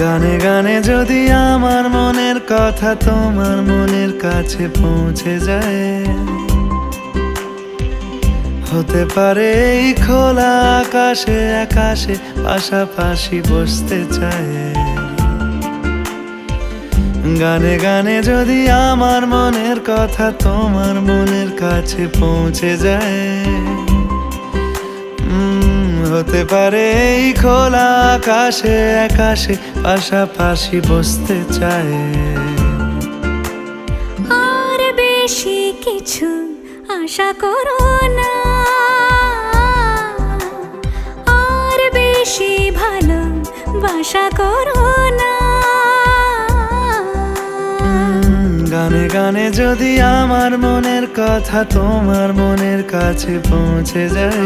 গানে গানে যদি আমার মনের কথা তোমার মনের কাছে পৌঁছে যায়, হতে পারে এই খোলা আকাশে আকাশে পাশাপাশি বসতে চায়। গানে গানে যদি আমার মনের কথা তোমার মনের কাছে পৌঁছে যায়, হতে পারে এই খোলা আকাশে আকাশে পাশাপাশি বসতে চায়। আর বেশি কিছু আশা করো না, আর বেশি ভালোবাসা করো না। গানে গানে যদি আমার মনের কথা তোমার মনের কাছে পৌঁছে যায়,